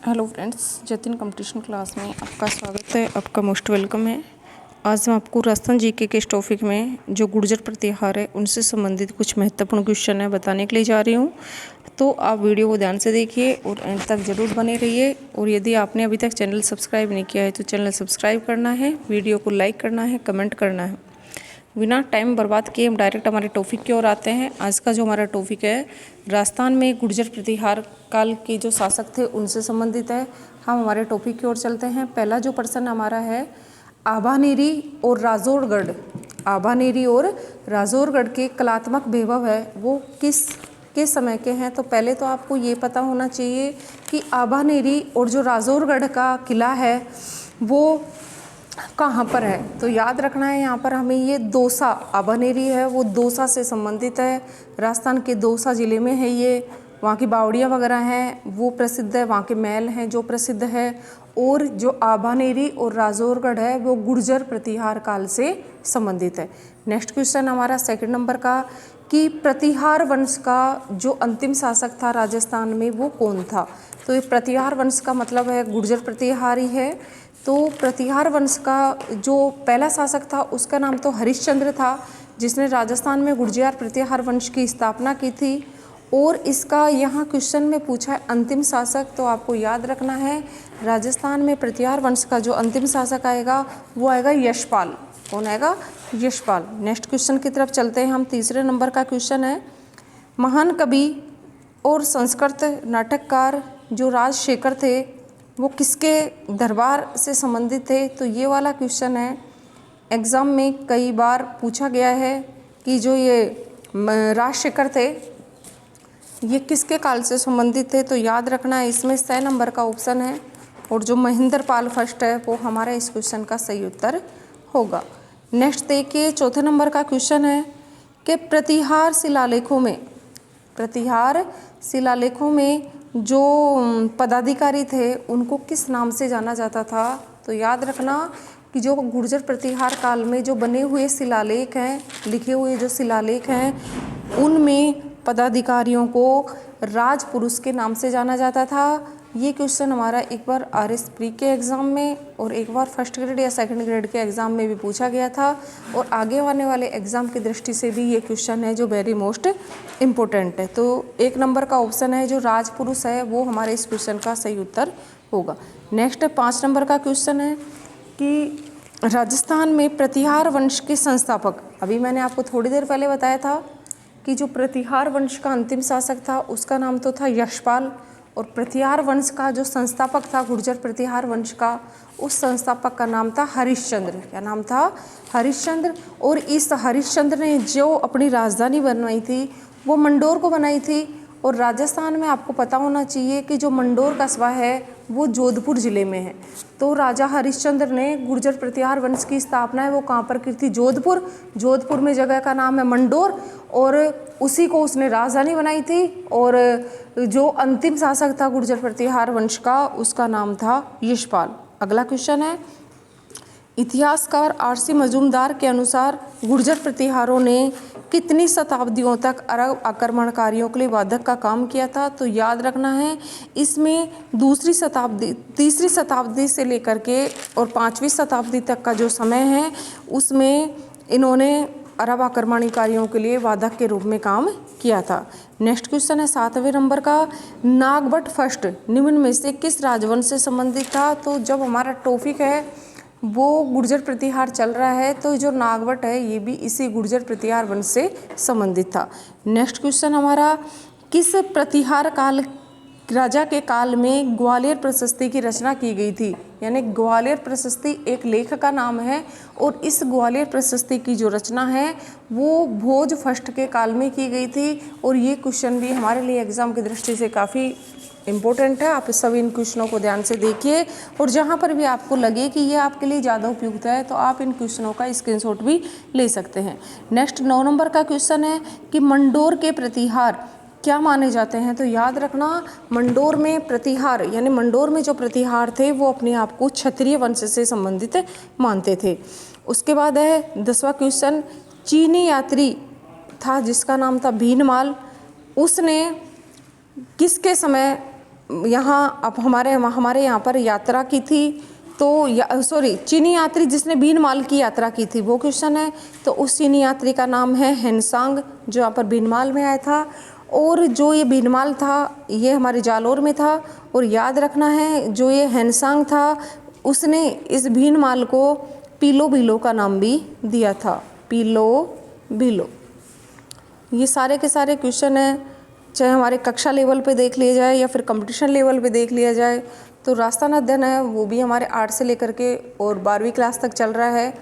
Hello friends, Jatin competition class में आपका स्वागत है। आपका मोस्ट वेलकम है। आज मैं आपको राजस्थान जीके के इस टॉपिक में जो गुर्जर प्रतिहार है उनसे संबंधित कुछ महत्वपूर्ण क्वेश्चन है बताने के लिए जा रही हूँ। तो आप वीडियो को ध्यान से देखिए और एंड तक ज़रूर बने रहिए। और यदि आपने अभी तक चैनल सब्सक्राइब नहीं किया है तो चैनल सब्सक्राइब करना है, वीडियो को लाइक करना है, कमेंट करना है। बिना टाइम बर्बाद किए हम डायरेक्ट हमारे टॉपिक की ओर आते हैं। आज का जो हमारा टॉपिक है राजस्थान में गुर्जर प्रतिहार काल के जो शासक थे उनसे संबंधित है। हम हमारे टॉपिक की ओर चलते हैं। पहला जो प्रश्न हमारा है, आभानेरी और राजौरगढ़, आभानेरी और राजौरगढ़ के कलात्मक वैभव है वो किस समय के हैं। तो पहले तो आपको ये पता होना चाहिए कि आभानेरी और जो राजौरगढ़ का किला है वो कहाँ पर है। तो याद रखना है यहाँ पर हमें ये दौसा, आभानेरी है वो दौसा से संबंधित है। राजस्थान के दौसा जिले में है ये। वहाँ की बावड़ियाँ वगैरह हैं वो प्रसिद्ध है, वहाँ के महल हैं जो प्रसिद्ध है। और जो आभानेरी और राजौरगढ़ है वो गुर्जर प्रतिहार काल से संबंधित है। नेक्स्ट क्वेश्चन हमारा सेकंड नंबर का कि प्रतिहार वंश का जो अंतिम शासक था राजस्थान में वो कौन था। तो ये प्रतिहार वंश का मतलब है गुर्जर प्रतिहार ही है। तो प्रतिहार वंश का जो पहला शासक था उसका नाम तो हरिश्चंद्र था, जिसने राजस्थान में गुर्जर प्रतिहार वंश की स्थापना की थी। और इसका यहाँ क्वेश्चन में पूछा है अंतिम शासक। तो आपको याद रखना है राजस्थान में प्रतिहार वंश का जो अंतिम शासक आएगा वो आएगा यशपाल। कौन आएगा? यशपाल। नेक्स्ट क्वेश्चन की तरफ चलते हैं हम। तीसरे नंबर का क्वेश्चन है, महान कवि और संस्कृत नाटककार जो राजशेखर थे वो किसके दरबार से संबंधित थे। तो ये वाला क्वेश्चन है, एग्ज़ाम में कई बार पूछा गया है कि जो ये राजशेखर थे ये किसके काल से संबंधित थे। तो याद रखना है इसमें 6 नंबर का ऑप्शन है और जो महेंद्र पाल फर्स्ट है वो हमारा इस क्वेश्चन का सही उत्तर होगा। नेक्स्ट देखिए, चौथे नंबर का क्वेश्चन है कि प्रतिहार शिलालेखों में जो पदाधिकारी थे उनको किस नाम से जाना जाता था। तो याद रखना कि जो गुर्जर प्रतिहार काल में जो बने हुए शिलालेख हैं, लिखे हुए जो शिलालेख हैं उनमें पदाधिकारियों को राजपुरुष के नाम से जाना जाता था। ये क्वेश्चन हमारा एक बार RS प्री के एग्ज़ाम में और एक बार फर्स्ट ग्रेड या सेकंड ग्रेड के एग्ज़ाम में भी पूछा गया था। और आगे आने वाले एग्ज़ाम की दृष्टि से भी ये क्वेश्चन है जो वेरी मोस्ट इम्पोर्टेंट है। तो 1 नंबर का ऑप्शन है जो राजपुरुष है वो हमारे इस क्वेश्चन का सही उत्तर होगा। नेक्स्ट 5 नंबर का क्वेश्चन है कि राजस्थान में प्रतिहार वंश के संस्थापक, अभी मैंने आपको थोड़ी देर पहले बताया था कि जो प्रतिहार वंश का अंतिम शासक था उसका नाम तो था यशपाल, और प्रतिहार वंश का जो संस्थापक था गुर्जर प्रतिहार वंश का उस संस्थापक का नाम था हरिश्चंद्र। क्या नाम था? हरिश्चंद्र। और इस हरिश्चंद्र ने जो अपनी राजधानी बनवाई थी वो मंडोर को बनाई थी। और राजस्थान में आपको पता होना चाहिए कि जो मंडोर कस्बा है वो जोधपुर ज़िले में है। तो राजा हरिश्चंद्र ने गुर्जर प्रतिहार वंश की स्थापना है वो कहाँ पर की थी? जोधपुर में जगह का नाम है मंडोर, और उसी को उसने राजधानी बनाई थी। और जो अंतिम शासक था गुर्जर प्रतिहार वंश का उसका नाम था यशपाल। अगला क्वेश्चन है, इतिहासकार RC मजूमदार के अनुसार गुर्जर प्रतिहारों ने कितनी शताब्दियों तक अरब आक्रमणकारियों के लिए वादक का काम किया था। तो याद रखना है इसमें तीसरी शताब्दी से लेकर के और 5वीं शताब्दी तक का जो समय है उसमें इन्होंने अरब आक्रमणकारियों के लिए वादक के रूप में काम किया था। नेक्स्ट क्वेश्चन है 7वें नंबर का, नागभट्ट फर्स्ट निम्न में से किस राजवंश से संबंधित था। तो जब हमारा टॉपिक है वो गुर्जर प्रतिहार चल रहा है तो जो नागभट्ट है ये भी इसी गुर्जर प्रतिहार वंश से संबंधित था। नेक्स्ट क्वेश्चन हमारा, किस प्रतिहार काल राजा के काल में ग्वालियर प्रशस्ति की रचना की गई थी। यानी ग्वालियर प्रशस्ति एक लेख का नाम है और इस ग्वालियर प्रशस्ति की जो रचना है वो भोज फर्स्ट के काल में की गई थी। और ये क्वेश्चन भी हमारे लिए एग्जाम की दृष्टि से काफ़ी इम्पोर्टेंट है। आप सभी इन क्वेश्चनों को ध्यान से देखिए और जहाँ पर भी आपको लगे कि ये आपके लिए ज़्यादा उपयुक्त है तो आप इन क्वेश्चनों का स्क्रीनशॉट भी ले सकते हैं। नेक्स्ट 9 नंबर का क्वेश्चन है कि मंडोर के प्रतिहार क्या माने जाते हैं। तो याद रखना मंडोर में प्रतिहार यानी मंडोर में जो प्रतिहार थे वो अपने आप को क्षत्रिय वंश से संबंधित मानते थे। उसके बाद है 10वां क्वेश्चन, चीनी यात्री था जिसका नाम था भीनमाल, उसने किसके समय यहाँ अब हमारे यहाँ पर यात्रा की थी, तो चीनी यात्री जिसने बीनमाल की यात्रा की थी वो क्वेश्चन है। तो उस चीनी यात्री का नाम है हेनसांग, जो यहाँ पर बीनमाल में आया था। और जो ये बीनमाल था ये हमारे जालौर में था। और याद रखना है जो ये हेनसांग था उसने इस भीनमाल को पीलो बिलो का नाम भी दिया था, पीलो बिलो। ये सारे के सारे क्वेश्चन हैं, चाहे हमारे कक्षा लेवल पे देख लिया जाए या फिर कंपटीशन लेवल पे देख लिया जाए। तो राजस्थान अध्ययन है वो भी हमारे 8 से लेकर के और 12वीं क्लास तक चल रहा है।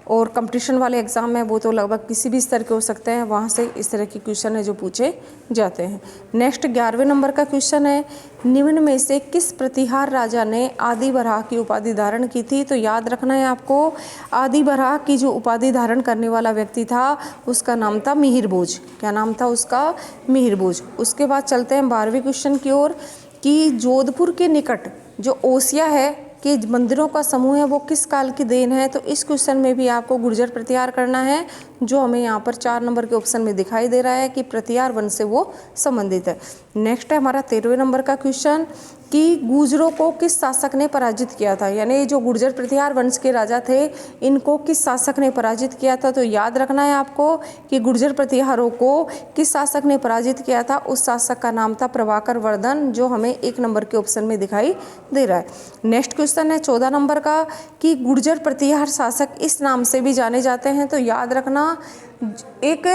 और कंपटीशन वाले एग्ज़ाम है वो तो लगभग किसी भी स्तर के हो सकते हैं, वहाँ से इस तरह के क्वेश्चन है जो पूछे जाते हैं। नेक्स्ट 11वें नंबर का क्वेश्चन है, निम्न में से किस प्रतिहार राजा ने आदि बराह की उपाधि धारण की थी। तो याद रखना है आपको, आदि बराह की जो उपाधि धारण करने वाला व्यक्ति था उसका नाम था मिहिर भोज। क्या नाम था उसका? मिहिर भोज। उसके बाद चलते हैं 12वें क्वेश्चन की ओर कि जोधपुर के निकट जो ओसिया है कि मंदिरों का समूह है वो किस काल की देन है। तो इस क्वेश्चन में भी आपको गुर्जर प्रतिहार करना है, जो हमें यहाँ पर 4 नंबर के ऑप्शन में दिखाई दे रहा है कि प्रतिहार वंश से वो संबंधित है। नेक्स्ट है हमारा 13वें नंबर का क्वेश्चन कि गुर्जरों को किस शासक ने पराजित किया था। यानी जो गुर्जर प्रतिहार वंश के राजा थे इनको किस शासक ने पराजित किया था। तो याद रखना है आपको कि गुर्जर प्रतिहारों को किस शासक ने पराजित किया था। उस शासक का नाम था प्रभाकर वर्धन, जो हमें 1 नंबर के ऑप्शन में दिखाई दे रहा है। नेक्स्ट क्वेश्चन है 14 नंबर का कि गुर्जर प्रतिहार शासक इस नाम से भी जाने जाते हैं। तो याद रखना, एक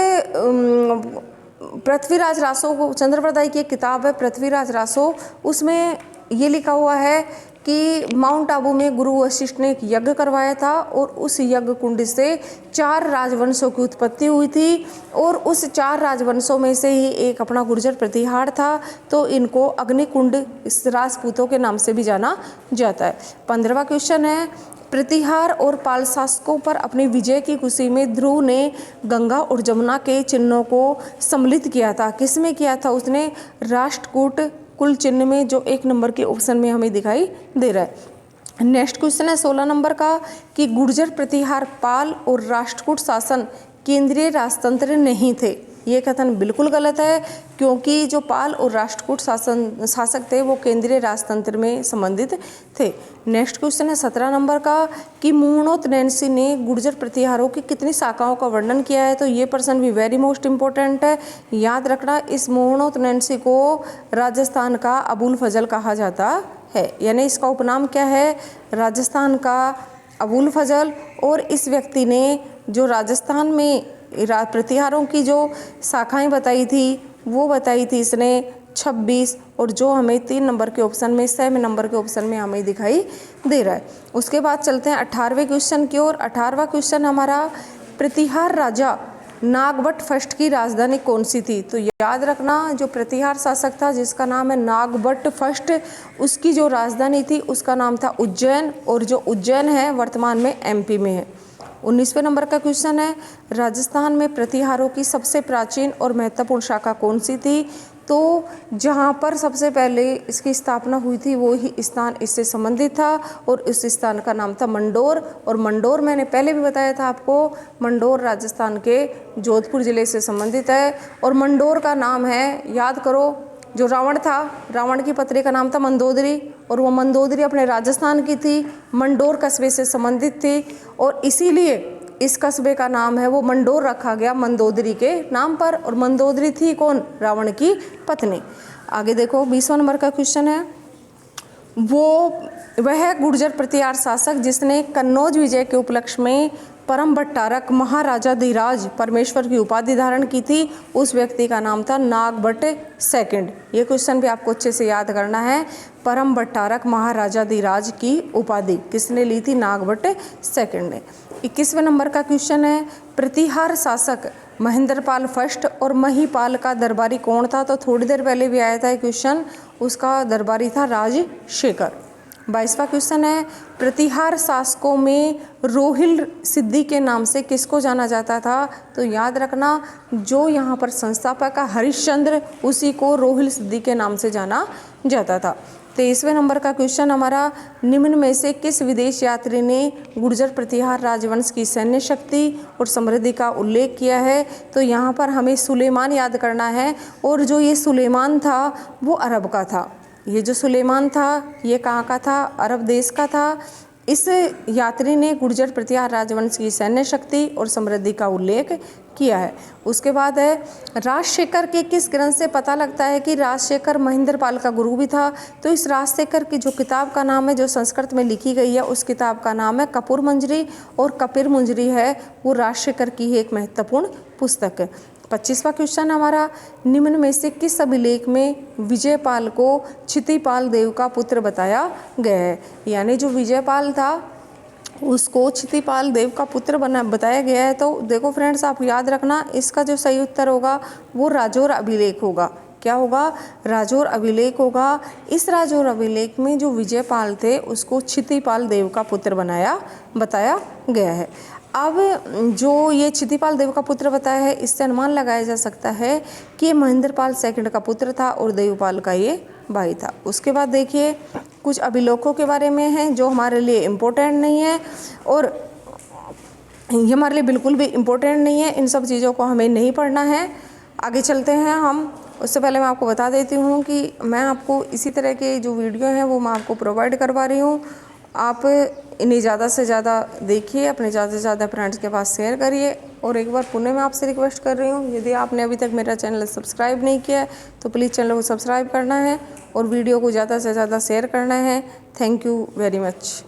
पृथ्वीराज रासो, चंद्रप्रदाय की एक किताब है पृथ्वीराज रासो, उसमें ये लिखा हुआ है कि माउंट आबू में गुरु वशिष्ठ ने एक यज्ञ करवाया था और उस यज्ञ कुंड से 4 राजवंशों की उत्पत्ति हुई थी और उस 4 राजवंशों में से ही एक अपना गुर्जर प्रतिहार था। तो इनको अग्निकुंड इस राजपूतों के नाम से भी जाना जाता है। 15वां क्वेश्चन है, प्रतिहार और पाल शासकों पर अपनी विजय की खुशी में ध्रुव ने गंगा और जमुना के चिन्हों को सम्मिलित किया था। किसमें किया था उसने? राष्ट्रकूट कुल चिन्ह में, जो 1 नंबर के ऑप्शन में हमें दिखाई दे रहा है। नेक्स्ट क्वेश्चन है 16 नंबर का कि गुर्जर प्रतिहार पाल और राष्ट्रकूट शासन केंद्रीय राजतंत्र नहीं थे। ये कथन बिल्कुल गलत है, क्योंकि जो पाल और राष्ट्रकूट शासक थे वो केंद्रीय राजतंत्र में संबंधित थे। नेक्स्ट क्वेश्चन है 17 नंबर का कि मुहणोत नैन्सी ने गुर्जर प्रतिहारों की कितनी शाखाओं का वर्णन किया है। तो ये प्रश्न भी वेरी मोस्ट इंपॉर्टेंट है। याद रखना, इस मुहणोत नैन्सी को राजस्थान का अबुल फजल कहा जाता है, यानी इसका उपनाम क्या है? राजस्थान का अबुल फजल। और इस व्यक्ति ने जो राजस्थान में प्रतिहारों की जो शाखाएं बताई थी वो बताई थी इसने 26, और जो हमें 3 नंबर के ऑप्शन में 7 नंबर के ऑप्शन में हमें दिखाई दे रहा है। उसके बाद चलते हैं 18वें क्वेश्चन की ओर। 18वां क्वेश्चन हमारा, प्रतिहार राजा नागभट्ट फर्स्ट की राजधानी कौन सी थी। तो याद रखना, जो प्रतिहार शासक था जिसका नाम है नागभट्ट फर्स्ट, उसकी जो राजधानी थी उसका नाम था उज्जैन, और जो उज्जैन है वर्तमान में MP में है। 19वें नंबर का क्वेश्चन है, राजस्थान में प्रतिहारों की सबसे प्राचीन और महत्वपूर्ण शाखा कौन सी थी। तो जहाँ पर सबसे पहले इसकी स्थापना हुई थी वो ही स्थान इससे संबंधित था और इस स्थान का नाम था मंडोर। और मंडोर मैंने पहले भी बताया था आपको, मंडोर राजस्थान के जोधपुर जिले से संबंधित है। और मंडोर का नाम है, याद करो, जो रावण था, रावण की पत्नी का नाम था मंदोदरी, और वो मंदोदरी अपने राजस्थान की थी, मंडोर कस्बे से संबंधित थी, और इसीलिए इस कस्बे का नाम है वो मंडोर रखा गया मंदोदरी के नाम पर। और मंदोदरी थी कौन? रावण की पत्नी। आगे देखो 20वां नंबर का क्वेश्चन है, वह गुर्जर प्रतिहार शासक जिसने कन्नौज विजय के उपलक्ष्य में परम भट्टारक महाराजा धीराज परमेश्वर की उपाधि धारण की थी, उस व्यक्ति का नाम था नागभट्ट सेकंड। ये क्वेश्चन भी आपको अच्छे से याद करना है। परम भट्टारक महाराजा धीराज की उपाधि किसने ली थी? नागभट्ट सेकंड ने। 21वें नंबर का क्वेश्चन है, प्रतिहार शासक महेंद्रपाल फर्स्ट और महीपाल का दरबारी कौन था। तो थोड़ी देर पहले भी आया था क्वेश्चन, उसका दरबारी था राजशेखर। 22वां क्वेश्चन है, प्रतिहार शासकों में रोहिल सिद्धि के नाम से किसको जाना जाता था। तो याद रखना, जो यहाँ पर संस्थापक है हरिश्चंद्र, उसी को रोहिल सिद्धि के नाम से जाना जाता था। 23वें नंबर का क्वेश्चन हमारा, निम्न में से किस विदेश यात्री ने गुर्जर प्रतिहार राजवंश की सैन्य शक्ति और समृद्धि का उल्लेख किया है। तो यहाँ पर हमें सुलेमान याद करना है, और जो ये सुलेमान था वो अरब का था। ये जो सुलेमान था ये कहाँ का था? अरब देश का था। इस यात्री ने गुर्जर प्रतिहार राजवंश की सैन्य शक्ति और समृद्धि का उल्लेख किया है। उसके बाद है राजशेखर के किस ग्रंथ से पता लगता है कि राजशेखर महेंद्रपाल का गुरु भी था? तो इस राजशेखर की जो किताब का नाम है, जो संस्कृत में लिखी गई है, उस किताब का नाम है कपूर मंजरी, और कपिर मंजरी है वो राजशेखर की एक महत्वपूर्ण पुस्तक है। 25वां क्वेश्चन हमारा, निम्न में से किस अभिलेख में विजयपाल को क्षितिपाल देव का पुत्र बताया गया है? यानी जो विजयपाल था उसको क्षितिपाल देव का पुत्र बताया गया है। तो देखो फ्रेंड्स, आप याद रखना, इसका जो सही उत्तर होगा वो राजौर अभिलेख होगा। क्या होगा? राजौर अभिलेख होगा। इस राजौर अभिलेख में जो विजयपाल थे उसको क्षितिपाल देव का पुत्र बताया गया है। अब जो ये क्षितिपाल देव का पुत्र बताया है, इससे अनुमान लगाया जा सकता है कि ये महेंद्रपाल सेकंड का पुत्र था और देवपाल का ये भाई था। उसके बाद देखिए कुछ अभिलेखों के बारे में हैं जो हमारे लिए इम्पोर्टेंट नहीं है, और ये हमारे लिए बिल्कुल भी इम्पोर्टेंट नहीं है। इन सब चीज़ों को हमें नहीं पढ़ना है। आगे चलते हैं हम। उससे पहले मैं आपको बता देती हूँ कि मैं आपको इसी तरह के जो वीडियो हैं वो मैं आपको प्रोवाइड करवा रही हूँ। आप इन्हें ज़्यादा से ज़्यादा देखिए, अपने ज़्यादा से ज़्यादा फ्रेंड्स के पास शेयर करिए। और एक बार पुनः मैं आपसे रिक्वेस्ट कर रही हूँ, यदि आपने अभी तक मेरा चैनल सब्सक्राइब नहीं किया है तो प्लीज़ चैनल को सब्सक्राइब करना है और वीडियो को ज़्यादा से ज़्यादा शेयर करना है। Thank you very much.